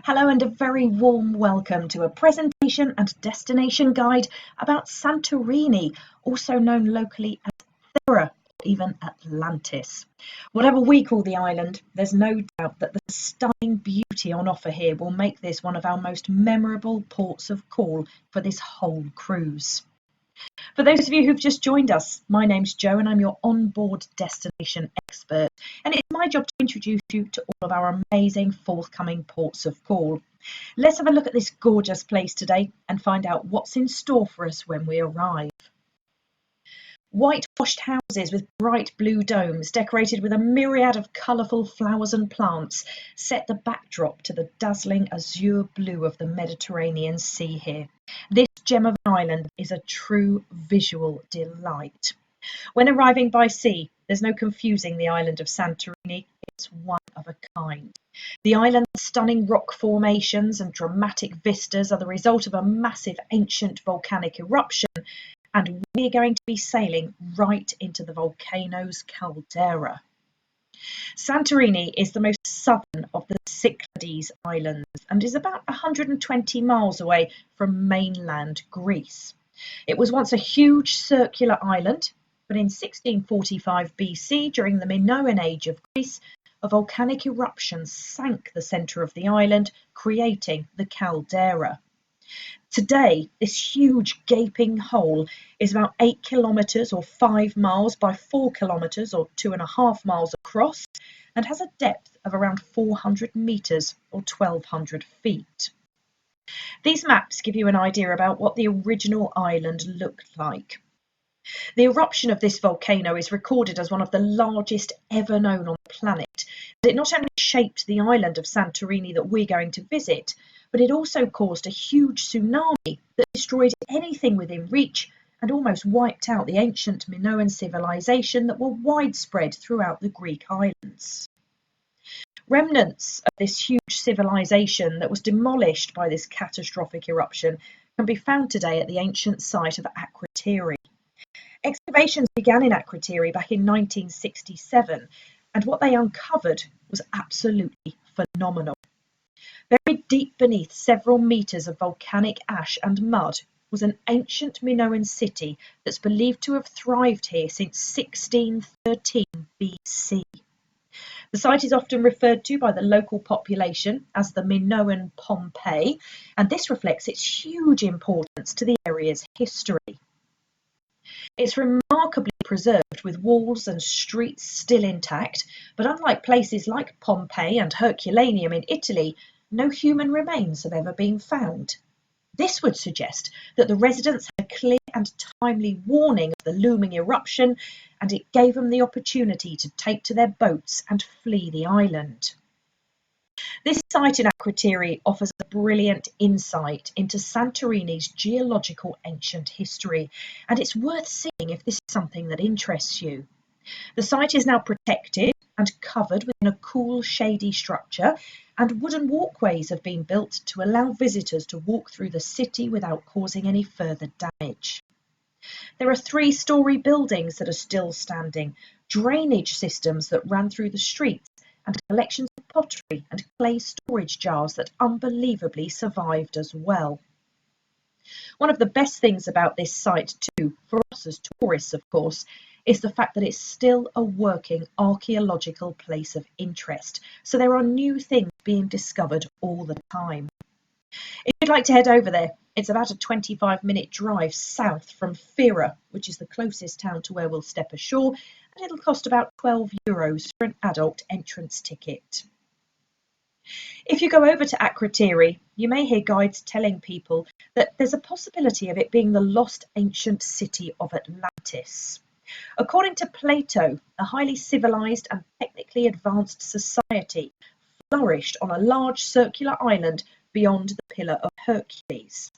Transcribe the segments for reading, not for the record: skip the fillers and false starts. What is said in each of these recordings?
Hello and a very warm welcome to a presentation and destination guide about Santorini, also known locally as Thera, or even Atlantis. Whatever we call the island, there's no doubt that the stunning beauty on offer here will make this one of our most memorable ports of call for this whole cruise. For those of you who've just joined us, my name's Jo and I'm your onboard destination expert, and it's my job to introduce you to all of our amazing forthcoming ports of call. Let's have a look at this gorgeous place today and find out what's in store for us when we arrive. Whitewashed houses with bright blue domes decorated with a myriad of colourful flowers and plants set the backdrop to the dazzling azure blue of the Mediterranean Sea here. This gem of an island is a true visual delight. When arriving by sea, there's no confusing the island of Santorini. It's one of a kind. The island's stunning rock formations and dramatic vistas are the result of a massive ancient volcanic eruption, and we're going to be sailing right into the volcano's caldera. Santorini is the most southern of the Cyclades Islands and is about 120 miles away from mainland Greece. It was once a huge circular island, but in 1645 BC, during the Minoan Age of Greece, a volcanic eruption sank the centre of the island, creating the caldera. Today, this huge gaping hole is about 8 kilometres or 5 miles by 4 kilometres or 2.5 miles across and has a depth of around 400 metres or 1,200 feet. These maps give you an idea about what the original island looked like. The eruption of this volcano is recorded as one of the largest ever known on the planet. It not only shaped the island of Santorini that we're going to visit, but it also caused a huge tsunami that destroyed anything within reach and almost wiped out the ancient Minoan civilization that were widespread throughout the Greek islands. Remnants of this huge civilization that was demolished by this catastrophic eruption can be found today at the ancient site of Akrotiri. Excavations began in Akrotiri back in 1967, and what they uncovered was absolutely phenomenal. Buried deep beneath several metres of volcanic ash and mud was an ancient Minoan city that's believed to have thrived here since 1613 BC. The site is often referred to by the local population as the Minoan Pompeii, and this reflects its huge importance to the area's history. It's remarkably preserved with walls and streets still intact, but unlike places like Pompeii and Herculaneum in Italy, no human remains have ever been found. This would suggest that the residents had a clear and timely warning of the looming eruption, and it gave them the opportunity to take to their boats and flee the island. This site in Akrotiri offers a brilliant insight into Santorini's geological ancient history, and it's worth seeing if this is something that interests you. The site is now protected and covered within a cool, shady structure, and wooden walkways have been built to allow visitors to walk through the city without causing any further damage. There are 3-storey buildings that are still standing, drainage systems that ran through the streets, and collections of pottery and clay storage jars that unbelievably survived as well. One of the best things about this site too, for us as tourists of course, is the fact that it's still a working archaeological place of interest, so there are new things being discovered all the time. If you'd like to head over there, it's about a 25-minute drive south from Thera, which is the closest town to where we'll step ashore, and it'll cost about €12 for an adult entrance ticket. If you go over to Akrotiri, you may hear guides telling people that there's a possibility of it being the lost ancient city of Atlantis. According to Plato, a highly civilized and technically advanced society flourished on a large circular island beyond the Pillar of Hercules.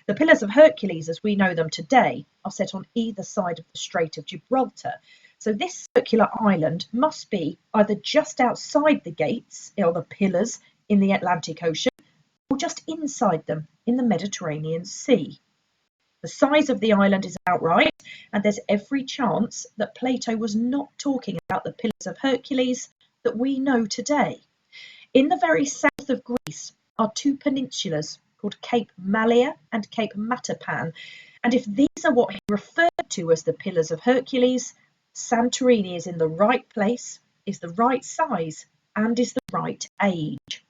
The Pillars of Hercules, as we know them today, are set on either side of the Strait of Gibraltar. So this circular island must be either just outside the gates, or the pillars in the Atlantic Ocean, or just inside them in the Mediterranean Sea. The size of the island is about right, and there's every chance that Plato was not talking about the Pillars of Hercules that we know today. In the very south of Greece, are two peninsulas called Cape Malea and Cape Matapan. And if these are what he referred to as the Pillars of Hercules, Santorini is in the right place, is the right size, and is the right age.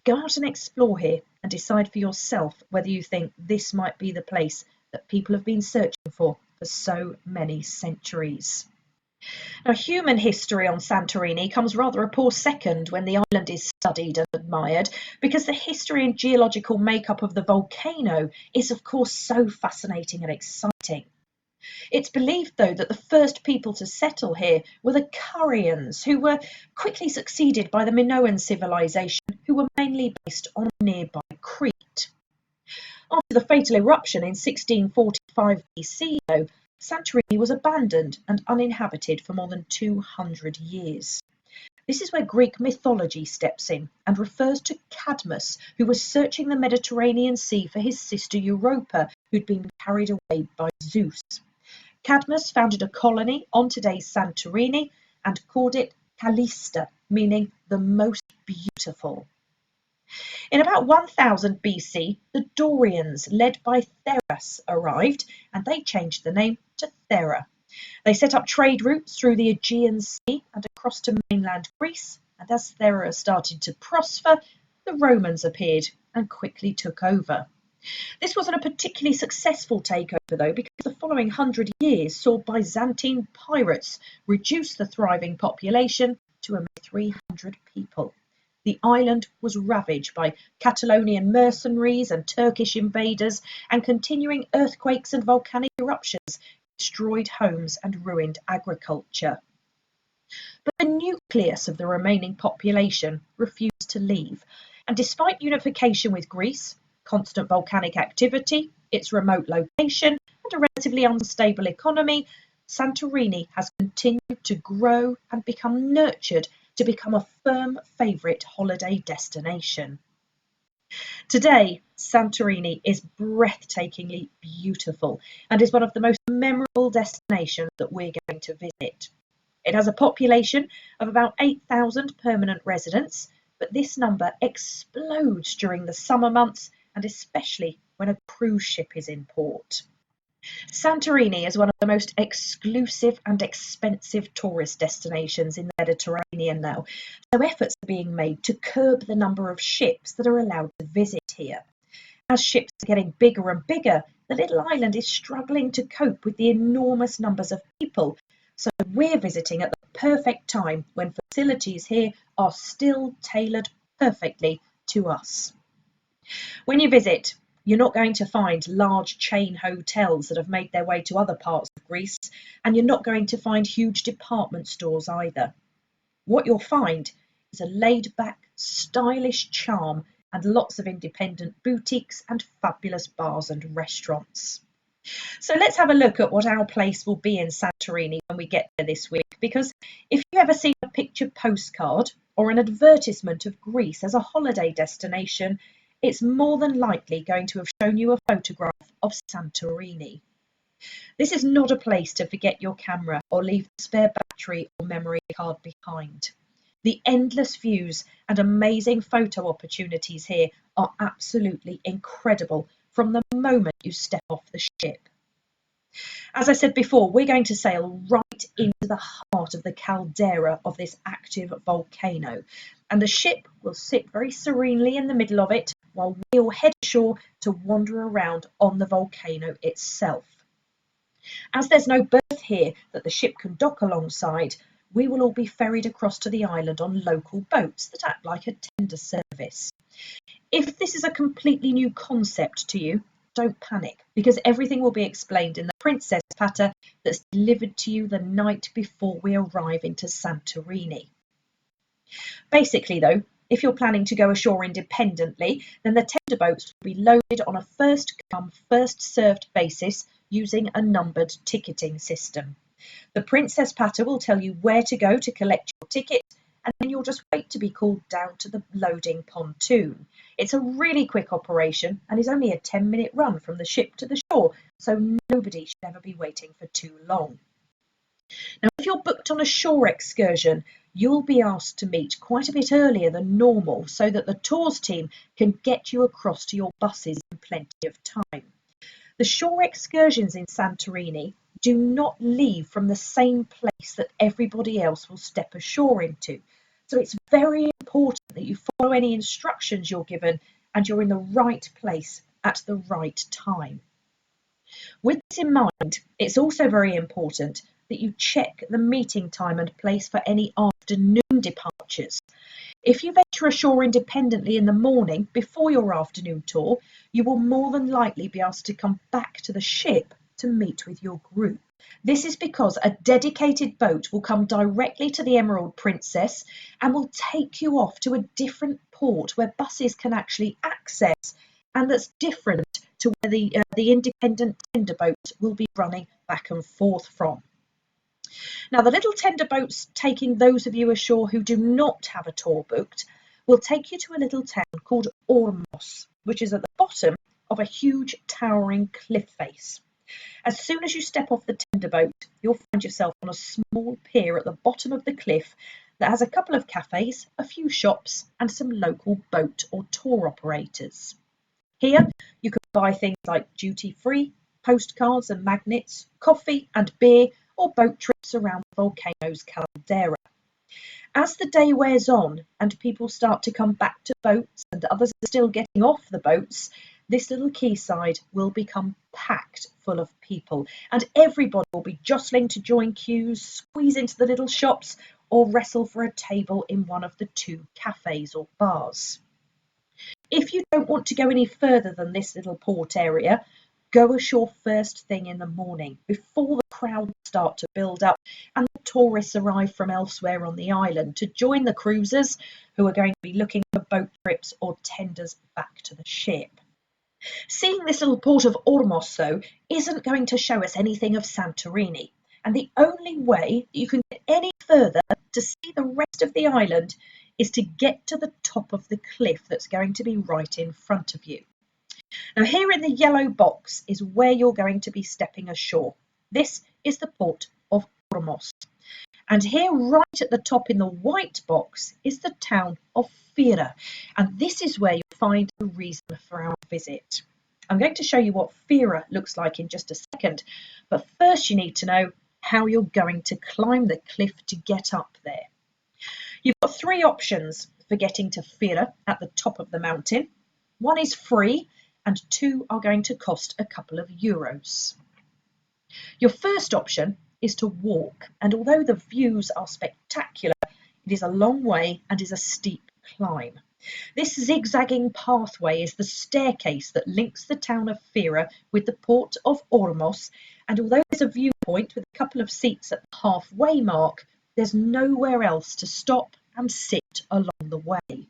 Go out and explore here and decide for yourself whether you think this might be the place that people have been searching for so many centuries. Now, human history on Santorini comes rather a poor second when the island is studied and admired, because the history and geological makeup of the volcano is, of course, so fascinating and exciting. It's believed, though, that the first people to settle here were the Curians, who were quickly succeeded by the Minoan civilization, who were mainly based on nearby Crete. After the fatal eruption in 1645 BC, though, Santorini was abandoned and uninhabited for more than 200 years. This is where Greek mythology steps in and refers to Cadmus, who was searching the Mediterranean Sea for his sister Europa, who'd been carried away by Zeus. Cadmus founded a colony on today's Santorini and called it Callista, meaning the most beautiful. In about 1000 BC, the Dorians, led by Theras, arrived, and they changed the name to Thera. They set up trade routes through the Aegean Sea and across to mainland Greece, and as Thera started to prosper, the Romans appeared and quickly took over. This wasn't a particularly successful takeover, though, because the following 100 years saw Byzantine pirates reduce the thriving population to a mere 300 people. The island was ravaged by Catalonian mercenaries and Turkish invaders, and continuing earthquakes and volcanic eruptions destroyed homes and ruined agriculture. But the nucleus of the remaining population refused to leave, and despite unification with Greece, constant volcanic activity, its remote location, and a relatively unstable economy, Santorini has continued to grow and become nurtured to become a firm favourite holiday destination. Today, Santorini is breathtakingly beautiful and is one of the most memorable destinations that we're going to visit. It has a population of about 8,000 permanent residents, but this number explodes during the summer months and especially when a cruise ship is in port. Santorini is one of the most exclusive and expensive tourist destinations in the Mediterranean now, so efforts are being made to curb the number of ships that are allowed to visit here. As ships are getting bigger and bigger, the little island is struggling to cope with the enormous numbers of people, so we're visiting at the perfect time when facilities here are still tailored perfectly to us. When you visit, you're not going to find large chain hotels that have made their way to other parts of Greece, and you're not going to find huge department stores either. What you'll find is a laid-back, stylish charm and lots of independent boutiques and fabulous bars and restaurants. So let's have a look at what our place will be in Santorini when we get there this week, because if you've ever seen a picture postcard or an advertisement of Greece as a holiday destination, it's more than likely going to have shown you a photograph of Santorini. This is not a place to forget your camera or leave the spare battery or memory card behind. The endless views and amazing photo opportunities here are absolutely incredible from the moment you step off the ship. As I said before, we're going to sail right into the heart of the caldera of this active volcano, and the ship will sit very serenely in the middle of it while we'll head ashore to wander around on the volcano itself. As there's no berth here that the ship can dock alongside, we will all be ferried across to the island on local boats that act like a tender service. If this is a completely new concept to you, don't panic, because everything will be explained in the Princess Patter that's delivered to you the night before we arrive into Santorini. Basically, though, if you're planning to go ashore independently, then the tender boats will be loaded on a first-come, first-served basis using a numbered ticketing system. The Princess Patter will tell you where to go to collect your ticket, and then you'll just wait to be called down to the loading pontoon. It's a really quick operation and is only a 10-minute run from the ship to the shore, so nobody should ever be waiting for too long. Now, if you're booked on a shore excursion, you'll be asked to meet quite a bit earlier than normal so that the tours team can get you across to your buses in plenty of time. The shore excursions in Santorini do not leave from the same place that everybody else will step ashore into. So it's very important that you follow any instructions you're given and you're in the right place at the right time. With this in mind, it's also very important that you check the meeting time and place for any afternoon departures. If you venture ashore independently in the morning before your afternoon tour, you will more than likely be asked to come back to the ship to meet with your group. This is because a dedicated boat will come directly to the Emerald Princess and will take you off to a different port where buses can actually access, and that's different to where the independent tender boat will be running back and forth from. Now, the little tender boats taking those of you ashore who do not have a tour booked will take you to a little town called Ormos, which is at the bottom of a huge towering cliff face. As soon as you step off the tender boat, you'll find yourself on a small pier at the bottom of the cliff that has a couple of cafes, a few shops, and some local boat or tour operators. Here, you can buy things like duty-free, postcards and magnets, coffee and beer, or boat trips around the volcano's caldera. As the day wears on and people start to come back to boats and others are still getting off the boats, this little quayside will become packed full of people, and everybody will be jostling to join queues, squeeze into the little shops, or wrestle for a table in one of the two cafes or bars. If you don't want to go any further than this little port area, go ashore first thing in the morning before the crowds start to build up and the tourists arrive from elsewhere on the island to join the cruisers who are going to be looking for boat trips or tenders back to the ship. Seeing this little port of Ormos, though, isn't going to show us anything of Santorini, and the only way that you can get any further to see the rest of the island is to get to the top of the cliff that's going to be right in front of you. Now, here in the yellow box is where you're going to be stepping ashore. This is the port of Ormos. And here, right at the top in the white box, is the town of Fira. And this is where you'll find the reason for our visit. I'm going to show you what Fira looks like in just a second. But first, you need to know how you're going to climb the cliff to get up there. You've got three options for getting to Fira at the top of the mountain. One is free, and two are going to cost a couple of euros. Your first option is to walk, and although the views are spectacular, it is a long way and is a steep climb. This zigzagging pathway is the staircase that links the town of Fira with the port of Ormos, and although there's a viewpoint with a couple of seats at the halfway mark, there's nowhere else to stop and sit along the way.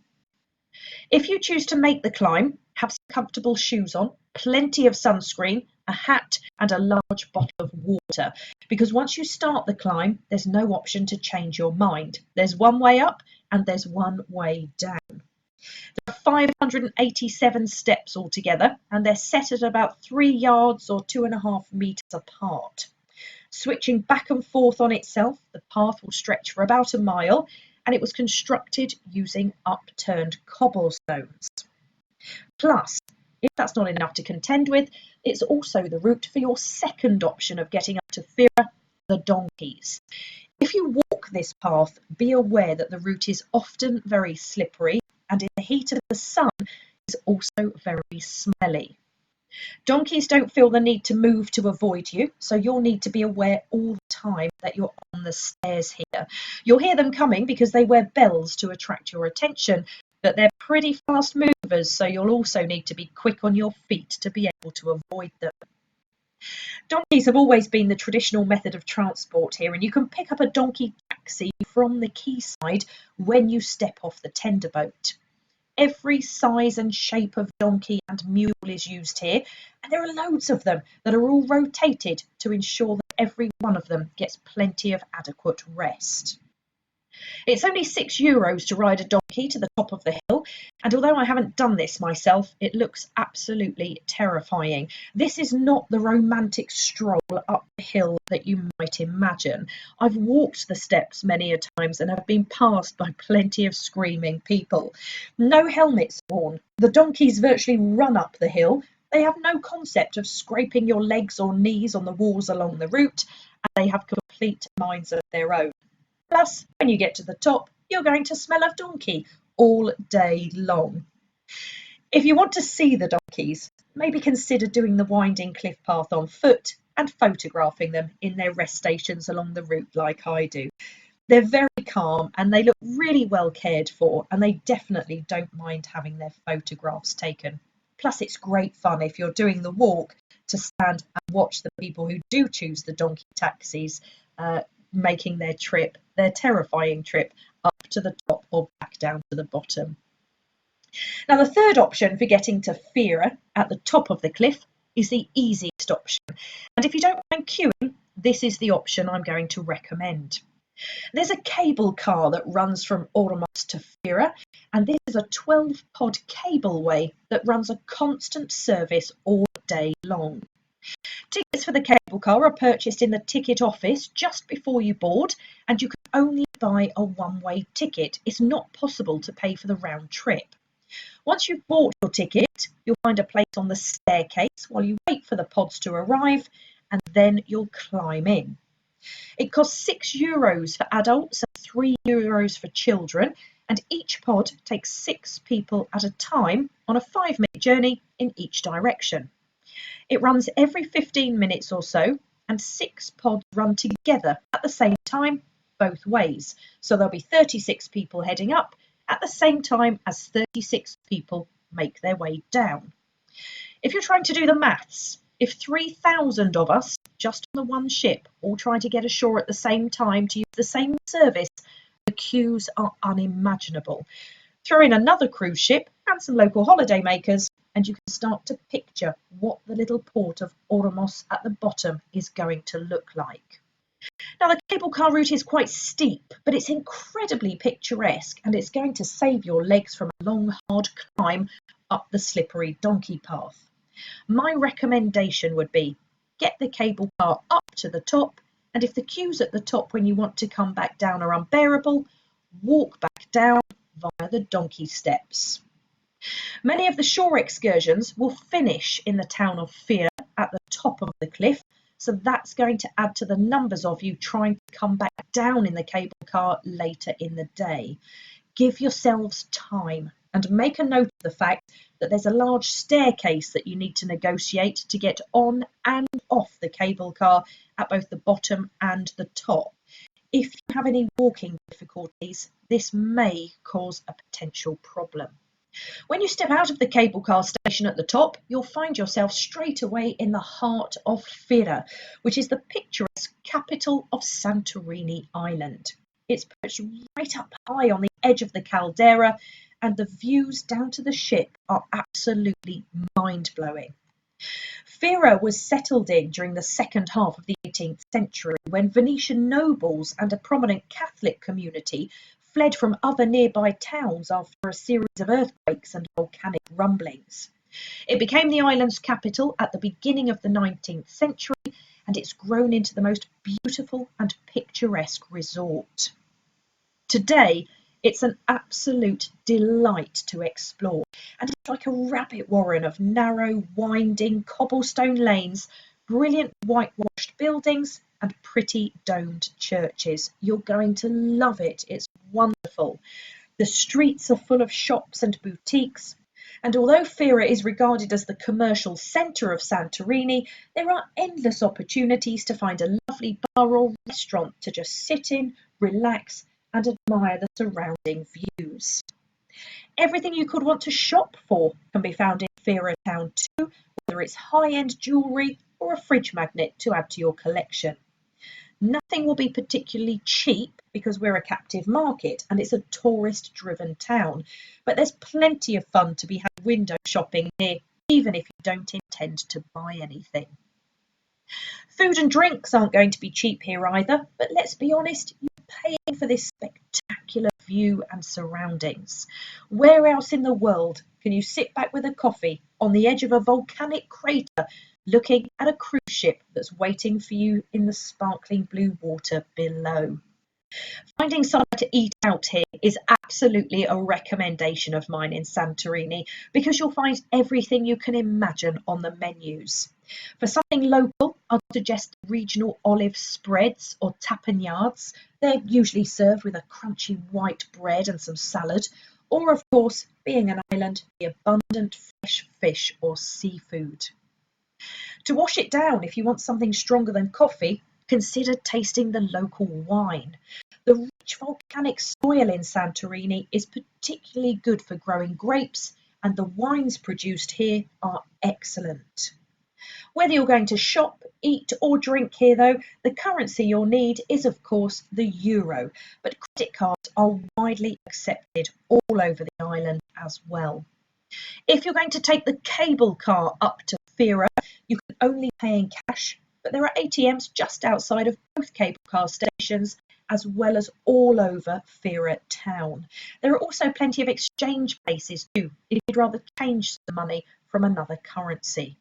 If you choose to make the climb, have some comfortable shoes on, plenty of sunscreen, a hat and a large bottle of water, because once you start the climb, there's no option to change your mind. There's one way up and there's one way down. There are 587 steps altogether, and they're set at about 3 yards or 2.5 meters apart. Switching back and forth on itself, the path will stretch for about a mile, and it was constructed using upturned cobblestones. Plus, if that's not enough to contend with, it's also the route for your second option of getting up to Fira, the donkeys. If you walk this path, be aware that the route is often very slippery, and in the heat of the sun is also very smelly. Donkeys don't feel the need to move to avoid you, so you'll need to be aware all the time that you're on the stairs here. You'll hear them coming because they wear bells to attract your attention, but they're pretty fast movers, so you'll also need to be quick on your feet to be able to avoid them. Donkeys have always been the traditional method of transport here, and you can pick up a donkey taxi from the quayside when you step off the tender boat. Every size and shape of donkey and mule is used here, and there are loads of them that are all rotated to ensure that every one of them gets plenty of adequate rest. It's only €6 to ride a donkey to the top of the hill, and although I haven't done this myself, it looks absolutely terrifying. This is not the romantic stroll up the hill that you might imagine. I've walked the steps many a times and have been passed by plenty of screaming people. No helmets worn. The donkeys virtually run up the hill. They have no concept of scraping your legs or knees on the walls along the route, and they have complete minds of their own. Plus, when you get to the top, you're going to smell of donkey all day long. If you want to see the donkeys, maybe consider doing the winding cliff path on foot and photographing them in their rest stations along the route like I do. They're very calm and they look really well cared for, and they definitely don't mind having their photographs taken. Plus, it's great fun if you're doing the walk to stand and watch the people who do choose the donkey taxis making their terrifying trip up to the top or back down to the bottom. Now, the third option for getting to Fira at the top of the cliff is the easiest option. And if you don't mind queuing, this is the option I'm going to recommend. There's a cable car that runs from Ormos to Fira, and this is a 12-pod cableway that runs a constant service all day long. Tickets for the cable car are purchased in the ticket office just before you board, and you can only buy a one-way ticket. It's not possible to pay for the round trip. Once you've bought your ticket, you'll find a place on the staircase while you wait for the pods to arrive, and then you'll climb in. It costs €6 for adults and €3 for children, and each pod takes 6 people at a time on a 5-minute journey in each direction. It runs every 15 minutes or so, and 6 pods run together at the same time, both ways. So there'll be 36 people heading up at the same time as 36 people make their way down. If you're trying to do the maths, if 3,000 of us, just on the one ship, all try to get ashore at the same time to use the same service, the queues are unimaginable. Throw in another cruise ship and some local holiday makers, and you can start to picture what the little port of Ormos at the bottom is going to look like. Now, the cable car route is quite steep, but it's incredibly picturesque, and it's going to save your legs from a long, hard climb up the slippery donkey path. My recommendation would be get the cable car up to the top, and if the queues at the top when you want to come back down are unbearable, walk back down via the donkey steps. Many of the shore excursions will finish in the town of Fira at the top of the cliff, so that's going to add to the numbers of you trying to come back down in the cable car later in the day. Give yourselves time and make a note of the fact that there's a large staircase that you need to negotiate to get on and off the cable car at both the bottom and the top. If you have any walking difficulties, this may cause a potential problem. When you step out of the cable car station at the top, you'll find yourself straight away in the heart of Fira, which is the picturesque capital of Santorini Island. It's perched right up high on the edge of the caldera, and the views down to the ship are absolutely mind-blowing. Fira was settled in during the second half of the 18th century when Venetian nobles and a prominent Catholic community fled from other nearby towns after a series of earthquakes and volcanic rumblings. It became the island's capital at the beginning of the 19th century, and it's grown into the most beautiful and picturesque resort. Today, it's an absolute delight to explore, and it's like a rabbit warren of narrow, winding, cobblestone lanes, brilliant whitewashed buildings, and pretty domed churches. You're going to love it. It's wonderful. The streets are full of shops and boutiques, and although Fira is regarded as the commercial centre of Santorini, there are endless opportunities to find a lovely bar or restaurant to just sit in, relax, and admire the surrounding views. Everything you could want to shop for can be found in Fira town too, whether it's high-end jewellery or a fridge magnet to add to your collection. Nothing will be particularly cheap because we're a captive market and it's a tourist-driven town, but there's plenty of fun to be had window shopping here, even if you don't intend to buy anything. Food and drinks aren't going to be cheap here either, but let's be honest, you're paying for this spectacular view and surroundings. Where else in the world can you sit back with a coffee on the edge of a volcanic crater looking at a cruise ship that's waiting for you in the sparkling blue water below? Finding somewhere to eat out here is absolutely a recommendation of mine in Santorini because you'll find everything you can imagine on the menus. For something local, I'd suggest regional olive spreads or tapenades. They're usually served with a crunchy white bread and some salad, or of course, being an island, the abundant fresh fish or seafood. To wash it down, if you want something stronger than coffee, consider tasting the local wine. The rich volcanic soil in Santorini is particularly good for growing grapes, and the wines produced here are excellent. Whether you're going to shop, eat or drink here though, the currency you'll need is of course the euro, but credit cards are widely accepted all over the island as well. If you're going to take the cable car up to Fira, you can only pay in cash, but there are ATMs just outside of both cable car stations as well as all over Fira town. There are also plenty of exchange places too, if you'd rather change the money from another currency.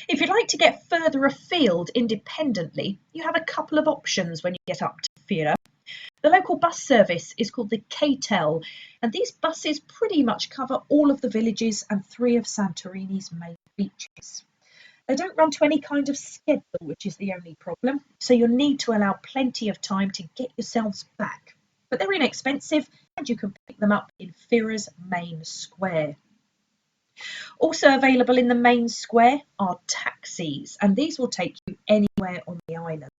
If you'd like to get further afield independently, you have a couple of options when you get up to Fira. The local bus service is called the KTEL, and these buses pretty much cover all of the villages and three of Santorini's main beaches. They don't run to any kind of schedule, which is the only problem, so you'll need to allow plenty of time to get yourselves back. But they're inexpensive, and you can pick them up in Fira's main square. Also available in the main square are taxis, and these will take you anywhere on the island.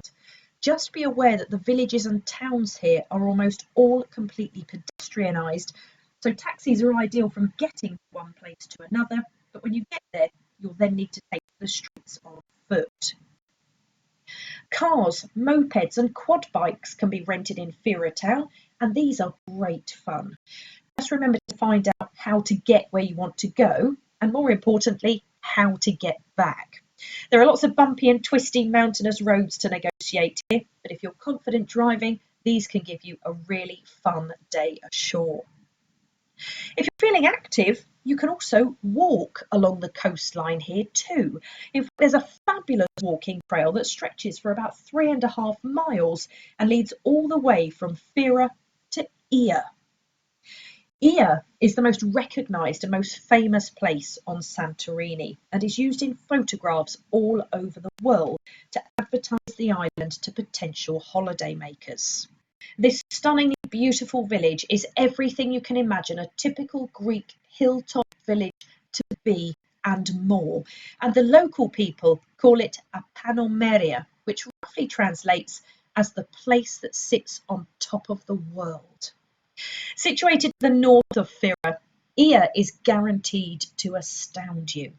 Just be aware that the villages and towns here are almost all completely pedestrianised, so taxis are ideal from getting from one place to another, but when you get there, you'll then need to take the streets on foot. Cars, mopeds and quad bikes can be rented in Fira town, and these are great fun. Just remember to find out how to get where you want to go, and more importantly, how to get back. There are lots of bumpy and twisty mountainous roads to negotiate here, but if you're confident driving, these can give you a really fun day ashore. If you're feeling active, you can also walk along the coastline here too. In fact, there's a fabulous walking trail that stretches for about 3.5 miles and leads all the way from Fira to Ia. Ia is the most recognised and most famous place on Santorini and is used in photographs all over the world to advertise the island to potential holidaymakers. This stunningly beautiful village is everything you can imagine a typical Greek hilltop village to be and more, and the local people call it a panomeria, which roughly translates as the place that sits on top of the world. Situated to the north of Fira, Ia is guaranteed to astound you.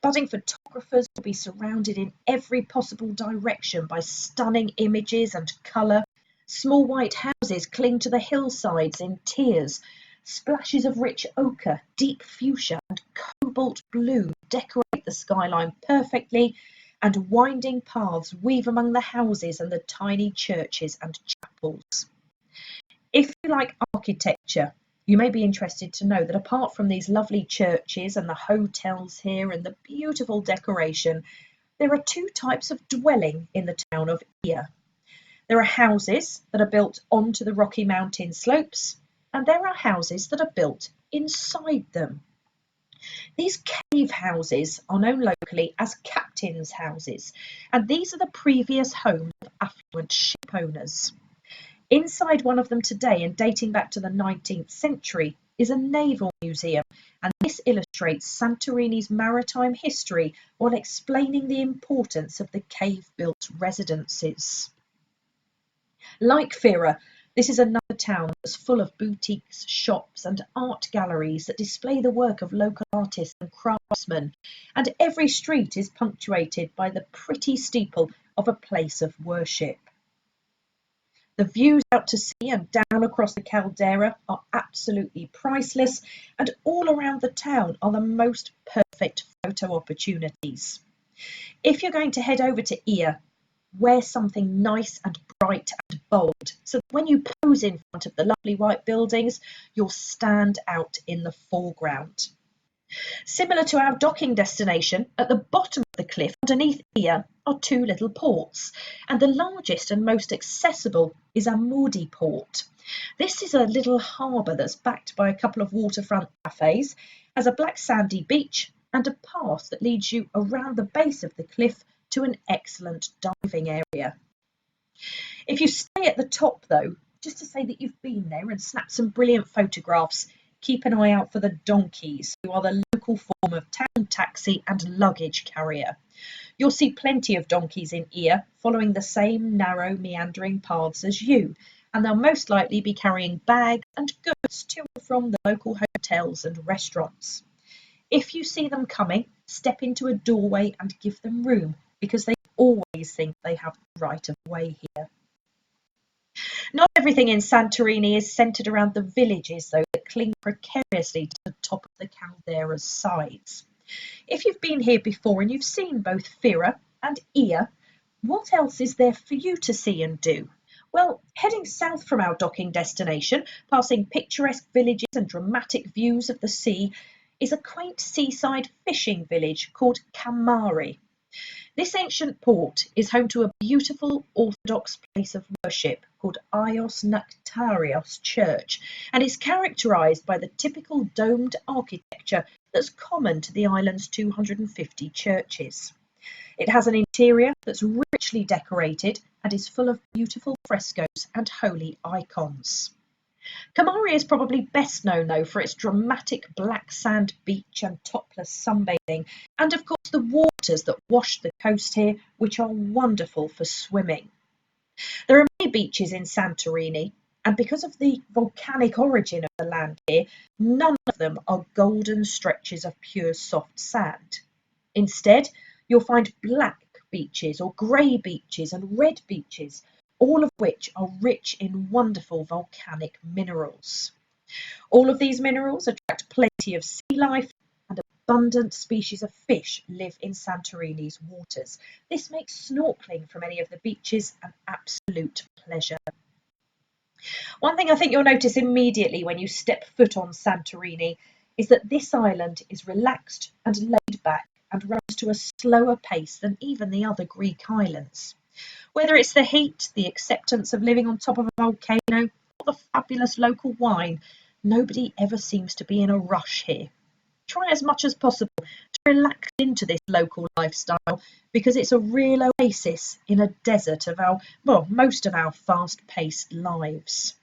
Budding photographers will be surrounded in every possible direction by stunning images and colour. Small white houses cling to the hillsides in tiers. Splashes of rich ochre, deep fuchsia and cobalt blue decorate the skyline perfectly, and winding paths weave among the houses and the tiny churches and chapels. If you like architecture, you may be interested to know that apart from these lovely churches and the hotels here and the beautiful decoration, there are two types of dwelling in the town of Ia. There are houses that are built onto the Rocky Mountain slopes, and there are houses that are built inside them. These cave houses are known locally as captains' houses, and these are the previous homes of affluent ship owners. Inside one of them today, and dating back to the 19th century, is a naval museum, and this illustrates Santorini's maritime history while explaining the importance of the cave-built residences. Like Fira, this is another town that's full of boutiques, shops and art galleries that display the work of local artists and craftsmen, and every street is punctuated by the pretty steeple of a place of worship. The views out to sea and down across the caldera are absolutely priceless, and all around the town are the most perfect photo opportunities. If you're going to head over to Ia, wear something nice and bright and bold, so that when you pose in front of the lovely white buildings, you'll stand out in the foreground. Similar to our docking destination, at the bottom of the cliff underneath Ia are two little ports, and the largest and most accessible is Amudi Port. This is a little harbour that's backed by a couple of waterfront cafes, has a black sandy beach and a path that leads you around the base of the cliff to an excellent diving area. If you stay at the top though, just to say that you've been there and snapped some brilliant photographs, keep an eye out for the donkeys, who are the local form of town taxi and luggage carrier. You'll see plenty of donkeys in Ia following the same narrow meandering paths as you, and they'll most likely be carrying bags and goods to and from the local hotels and restaurants. If you see them coming, step into a doorway and give them room, because they always think they have the right of way here. Not everything in Santorini is centred around the villages, though, that cling precariously to the top of the caldera's sides. If you've been here before and you've seen both Fira and Ia, what else is there for you to see and do? Well, heading south from our docking destination, passing picturesque villages and dramatic views of the sea, is a quaint seaside fishing village called Kamari. This ancient port is home to a beautiful Orthodox place of worship called Ios Nectarios Church, and is characterised by the typical domed architecture that's common to the island's 250 churches. It has an interior that's richly decorated and is full of beautiful frescoes and holy icons. Kamari is probably best known, though, for its dramatic black sand beach and topless sunbathing, and of course the waters that wash the coast here, which are wonderful for swimming. There are many beaches in Santorini, and because of the volcanic origin of the land here, none of them are golden stretches of pure soft sand. Instead, you'll find black beaches or grey beaches and red beaches, all of which are rich in wonderful volcanic minerals. All of these minerals attract plenty of sea life, and abundant species of fish live in Santorini's waters. This makes snorkeling from any of the beaches an absolute pleasure. One thing I think you'll notice immediately when you step foot on Santorini is that this island is relaxed and laid back and runs to a slower pace than even the other Greek islands. Whether it's the heat, the acceptance of living on top of a volcano, or the fabulous local wine, nobody ever seems to be in a rush here. Try as much as possible to relax into this local lifestyle, because it's a real oasis in a desert of most of our fast-paced lives.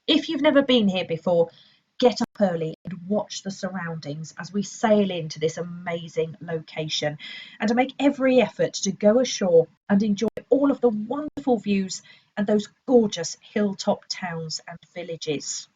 If you've never been here before, get up early and watch the surroundings as we sail into this amazing location, and to make every effort to go ashore and enjoy all of the wonderful views and those gorgeous hilltop towns and villages.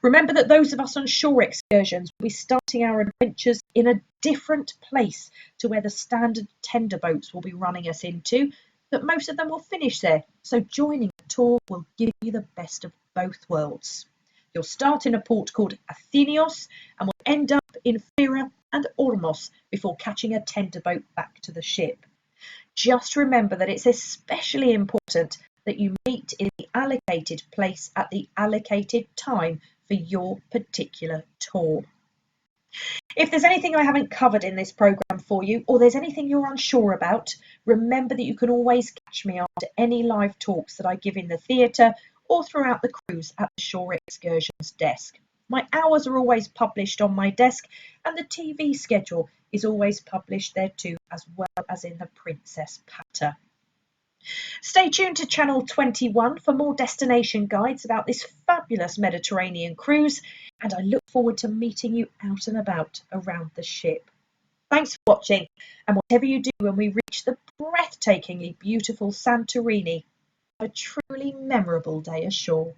Remember that those of us on shore excursions will be starting our adventures in a different place to where the standard tender boats will be running us into, that most of them will finish there, so joining the tour will give you the best of both worlds. You'll start in a port called Athenios and will end up in Fira and Ormos before catching a tender boat back to the ship. Just remember that it's especially important that you meet in the allocated place at the allocated time for your particular tour. If there's anything I haven't covered in this programme for you, or there's anything you're unsure about, remember that you can always catch me after any live talks that I give in the theatre or throughout the cruise at the Shore Excursions desk. My hours are always published on my desk, and the TV schedule is always published there too, as well as in the Princess Patter. Stay tuned to Channel 21 for more destination guides about this fabulous Mediterranean cruise, and I look forward to meeting you out and about around the ship. Thanks for watching, and whatever you do when we reach the breathtakingly beautiful Santorini, have a truly memorable day ashore.